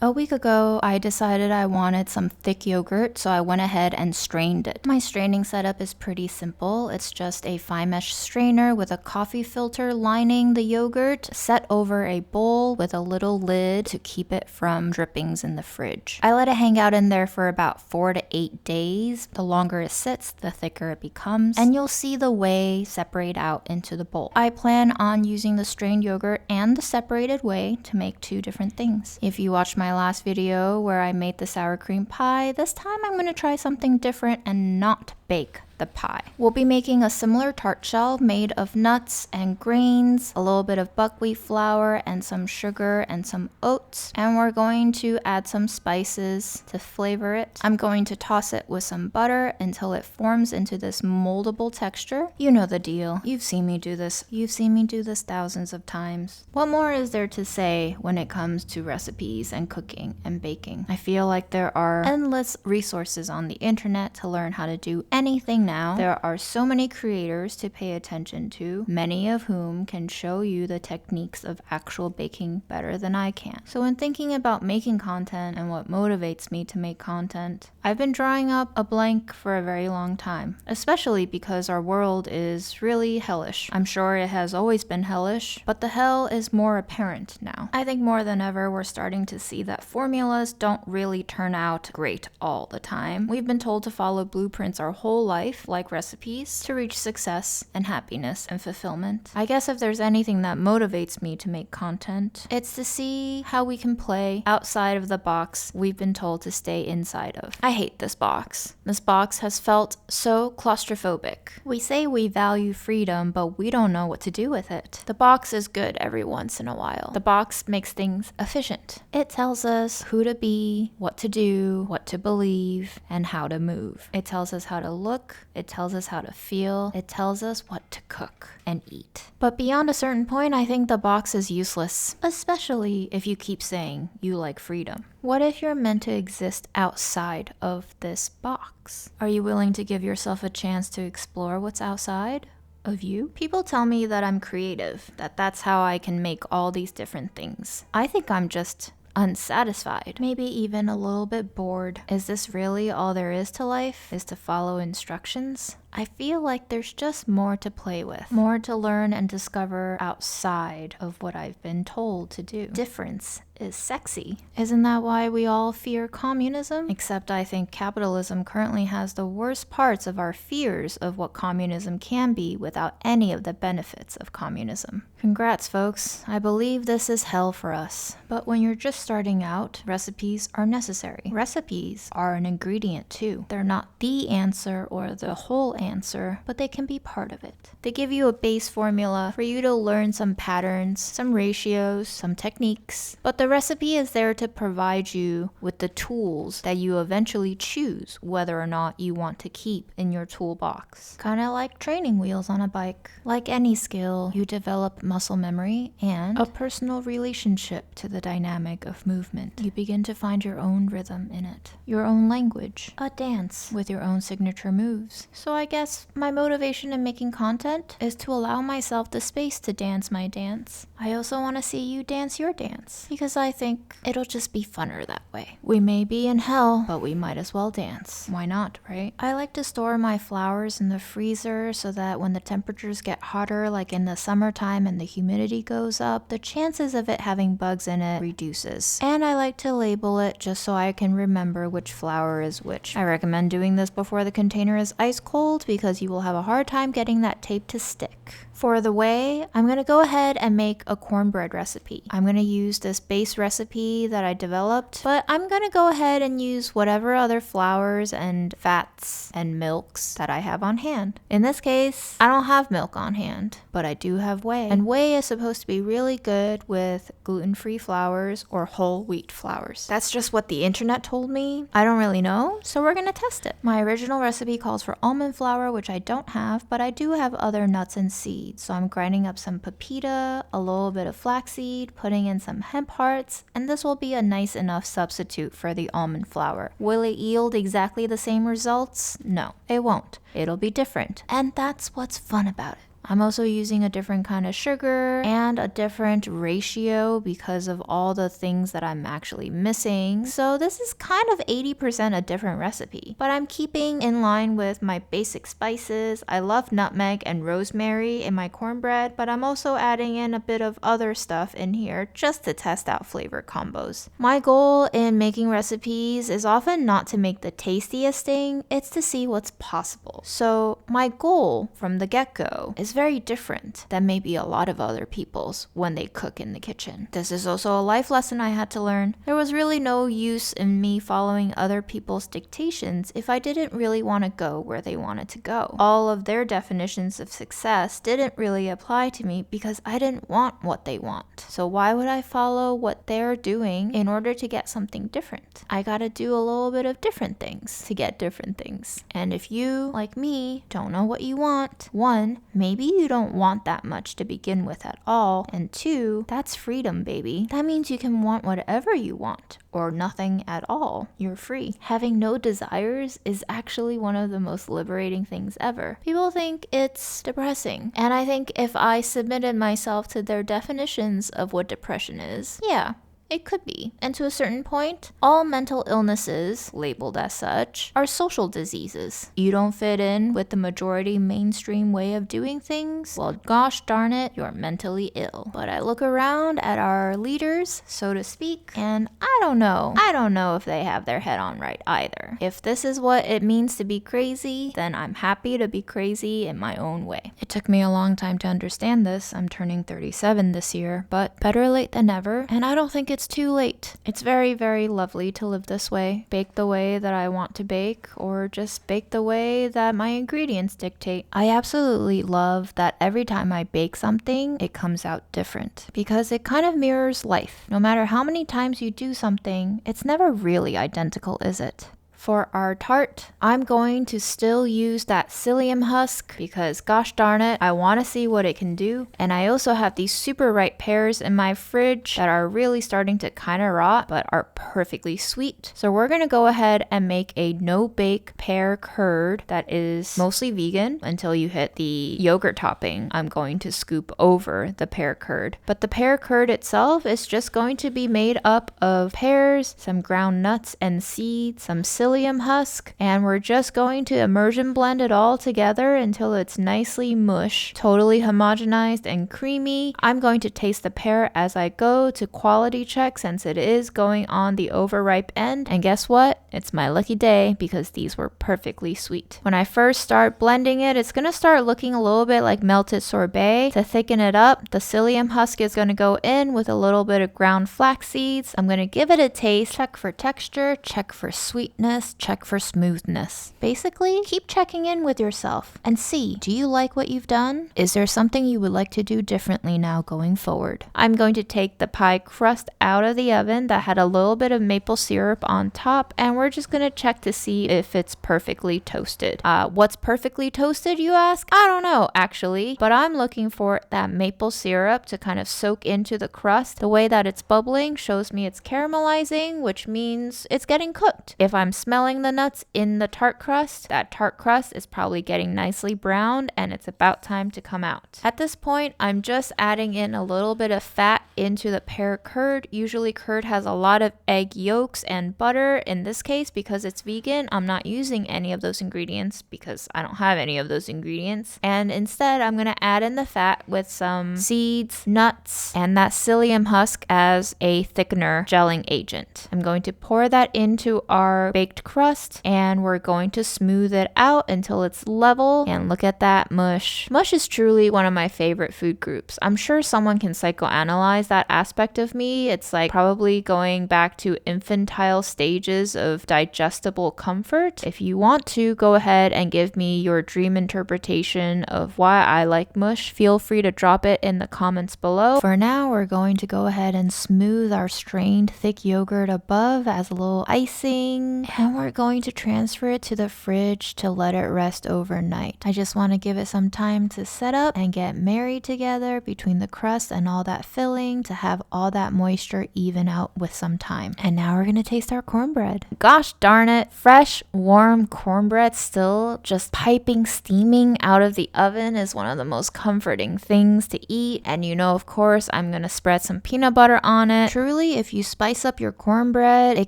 A week ago, I decided I wanted some thick yogurt, so I went ahead and strained it. My straining setup is pretty simple. It's just a fine mesh strainer with a coffee filter lining the yogurt, set over a bowl with a little lid to keep it from drippings in the fridge. I let it hang out in there for about 4 to 8 days. The longer it sits, the thicker it becomes, and you'll see the whey separate out into the bowl. I plan on using the strained yogurt and the separated whey to make 2 different things. If you watched my last video where I made the sour cream pie, this time I'm going to try something different and not bake the pie. We'll be making a similar tart shell made of nuts and grains, a little bit of buckwheat flour and some sugar and some oats, and we're going to add some spices to flavor it. I'm going to toss it with some butter until it forms into this moldable texture. You know the deal. You've seen me do this. You've seen me do this thousands of times. What more is there to say when it comes to recipes and cooking and baking? I feel like there are endless resources on the internet to learn how to do anything now. There are so many creators to pay attention to, many of whom can show you the techniques of actual baking better than I can. So when thinking about making content and what motivates me to make content, I've been drawing up a blank for a very long time, especially because our world is really hellish. I'm sure it has always been hellish, but the hell is more apparent now. I think more than ever we're starting to see that formulas don't really turn out great all the time. We've been told to follow blueprints our whole life, like recipes, to reach success and happiness and fulfillment. I guess if there's anything that motivates me to make content, it's to see how we can play outside of the box we've been told to stay inside of. I hate this box. This box has felt so claustrophobic. We say we value freedom, but we don't know what to do with it. The box is good every once in a while. The box makes things efficient. It tells us who to be, what to do, what to believe, and how to move. It tells us how to look. It tells us how to feel. It tells us what to cook and eat. But beyond a certain point, I think the box is useless, especially if you keep saying you like freedom. What if you're meant to exist outside of this box? Are you willing to give yourself a chance to explore what's outside of you? People tell me that I'm creative, that's how I can make all these different things. I think I'm just unsatisfied, maybe even a little bit bored. Is this really all there is to life? Is to follow instructions? I feel like there's just more to play with, more to learn and discover outside of what I've been told to do. Difference is sexy. Isn't that why we all fear communism? Except I think capitalism currently has the worst parts of our fears of what communism can be without any of the benefits of communism. Congrats, folks. I believe this is hell for us. But when you're just starting out, recipes are necessary. Recipes are an ingredient too. They're not the answer or the whole answer, but they can be part of it. They give you a base formula for you to learn some patterns, some ratios, some techniques, but the recipe is there to provide you with the tools that you eventually choose whether or not you want to keep in your toolbox. Kind of like training wheels on a bike. Like any skill, you develop muscle memory and a personal relationship to the dynamic of movement. You begin to find your own rhythm in it, your own language, a dance with your own signature moves. So I guess my motivation in making content is to allow myself the space to dance my dance. I also want to see you dance your dance, because I think it'll just be funner that way. We may be in hell, but we might as well dance. Why not, right? I like to store my flowers in the freezer so that when the temperatures get hotter, like in the summertime and the humidity goes up, the chances of it having bugs in it reduces. And I like to label it just so I can remember which flower is which. I recommend doing this before the container is ice cold because you will have a hard time getting that tape to stick. For the whey, I'm going to go ahead and make a cornbread recipe. I'm going to use this base recipe that I developed, but I'm going to go ahead and use whatever other flours and fats and milks that I have on hand. In this case, I don't have milk on hand, but I do have whey. And whey is supposed to be really good with gluten-free flours or whole wheat flours. That's just what the internet told me. I don't really know, so we're going to test it. My original recipe calls for almond flour, which I don't have, but I do have other nuts and seeds. So I'm grinding up some pepita, a little bit of flaxseed, putting in some hemp hearts, and this will be a nice enough substitute for the almond flour. Will it yield exactly the same results? No, it won't. It'll be different. And that's what's fun about it. I'm also using a different kind of sugar and a different ratio because of all the things that I'm actually missing. So this is kind of 80% a different recipe, but I'm keeping in line with my basic spices. I love nutmeg and rosemary in my cornbread, but I'm also adding in a bit of other stuff in here just to test out flavor combos. My goal in making recipes is often not to make the tastiest thing, it's to see what's possible. So my goal from the get-go is very different than maybe a lot of other people's when they cook in the kitchen. This is also a life lesson I had to learn. There was really no use in me following other people's dictations if I didn't really want to go where they wanted to go. All of their definitions of success didn't really apply to me because I didn't want what they want. So why would I follow what they're doing in order to get something different? I gotta do a little bit of different things to get different things. And if you, like me, don't know what you want, one, maybe you don't want that much to begin with at all, and two, that's freedom, baby. That means you can want whatever you want or nothing at all. You're free. Having no desires is actually one of the most liberating things ever. People think it's depressing, and I think if I submitted myself to their definitions of what depression is, yeah, it could be. And to a certain point, all mental illnesses, labeled as such, are social diseases. You don't fit in with the majority mainstream way of doing things? Well, gosh darn it, you're mentally ill. But I look around at our leaders, so to speak, and I don't know if they have their head on right either. If this is what it means to be crazy, then I'm happy to be crazy in my own way. It took me a long time to understand this. I'm turning 37 this year, but better late than never, and I don't think it's too late. It's very, very lovely to live this way. Bake the way that I want to bake, or just bake the way that my ingredients dictate. I absolutely love that every time I bake something, it comes out different, because it kind of mirrors life. No matter how many times you do something, it's never really identical, is it? For our tart, I'm going to still use that psyllium husk because gosh darn it, I want to see what it can do. And I also have these super ripe pears in my fridge that are really starting to kind of rot but are perfectly sweet. So we're going to go ahead and make a no-bake pear curd that is mostly vegan until you hit the yogurt topping. I'm going to scoop over the pear curd. But the pear curd itself is just going to be made up of pears, some ground nuts and seeds, some psyllium husk, and we're just going to immersion blend it all together until it's nicely mush, totally homogenized and creamy. I'm going to taste the pear as I go to quality check since it is going on the overripe end, and guess what? It's my lucky day because these were perfectly sweet. When I first start blending it, it's gonna start looking a little bit like melted sorbet. To thicken it up, the psyllium husk is gonna go in with a little bit of ground flax seeds. I'm gonna give it a taste, check for texture, check for sweetness, check for smoothness. Basically, keep checking in with yourself and see, do you like what you've done? Is there something you would like to do differently now going forward? I'm going to take the pie crust out of the oven that had a little bit of maple syrup on top, and we're just going to check to see if it's perfectly toasted. What's perfectly toasted, you ask? I don't know, actually, but I'm looking for that maple syrup to kind of soak into the crust. The way that it's bubbling shows me it's caramelizing, which means it's getting cooked. If I'm smelling the nuts in the tart crust, that tart crust is probably getting nicely browned and it's about time to come out. At this point, I'm just adding in a little bit of fat into the pear curd. Usually curd has a lot of egg yolks and butter. In this case, because it's vegan, I'm not using any of those ingredients because I don't have any of those ingredients. And instead, I'm going to add in the fat with some seeds, nuts, and that psyllium husk as a thickener gelling agent. I'm going to pour that into our baked crust and we're going to smooth it out until it's level. And look at that mush. Mush is truly one of my favorite food groups. I'm sure someone can psychoanalyze that aspect of me. It's like probably going back to infantile stages of digestible comfort. If you want to, go ahead and give me your dream interpretation of why I like mush. Feel free to drop it in the comments below. For now, we're going to go ahead and smooth our strained thick yogurt above as a little icing. And And we're going to transfer it to the fridge to let it rest overnight. I just want to give it some time to set up and get married together between the crust and all that filling to have all that moisture even out with some time. And now we're going to taste our cornbread. Gosh darn it, fresh, warm cornbread still just piping, steaming out of the oven is one of the most comforting things to eat. And you know, of course, I'm going to spread some peanut butter on it. Truly, if you spice up your cornbread, it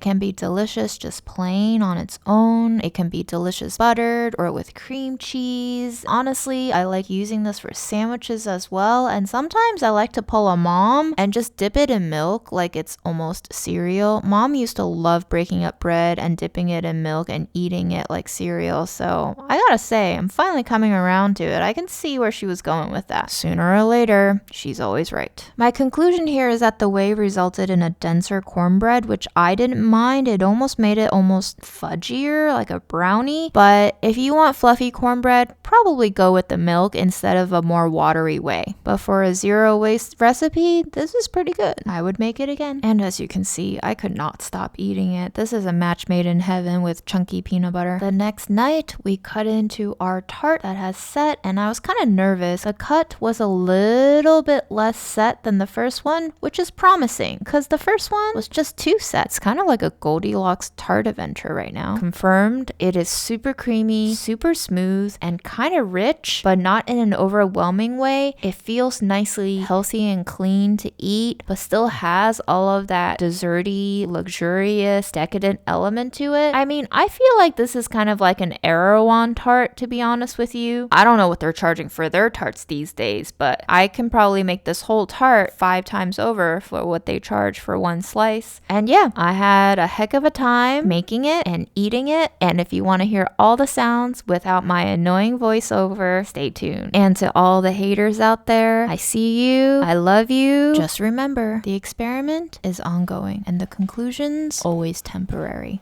can be delicious just plain on its own. It can be delicious buttered or with cream cheese. Honestly, I like using this for sandwiches as well. And sometimes I like to pull a mom and just dip it in milk like it's almost cereal. Mom used to love breaking up bread and dipping it in milk and eating it like cereal. So I gotta say, I'm finally coming around to it. I can see where she was going with that. Sooner or later, she's always right. My conclusion here is that the whey resulted in a denser cornbread, which I didn't mind. It almost made it almost fudgier, like a brownie. But if you want fluffy cornbread, probably go with the milk instead of a more watery whey. But for a zero waste recipe, this is pretty good. I would make it again. And as you can see, I could not stop eating it. This is a match made in heaven with chunky peanut butter. The next night, we cut into our tart that has set, and I was kind of nervous. The cut was a little bit less set than the first one, which is promising because the first one was just 2 sets, kind of like a Goldilocks tart adventure right now. Confirmed, it is super creamy, super smooth, and kind of rich, but not in an overwhelming way. It feels nicely healthy and clean to eat, but still has all of that desserty, luxurious, decadent element to it. I mean, I feel like this is kind of like an Erewhon tart, to be honest with you. I don't know what they're charging for their tarts these days, but I can probably make this whole tart 5 times over for what they charge for one slice. And yeah, I had a heck of a time making it and eating it. And if you want to hear all the sounds without my annoying voiceover, stay tuned. And to all the haters out there, I see you, I love you. Just remember, the experiment is ongoing and the conclusion's always temporary.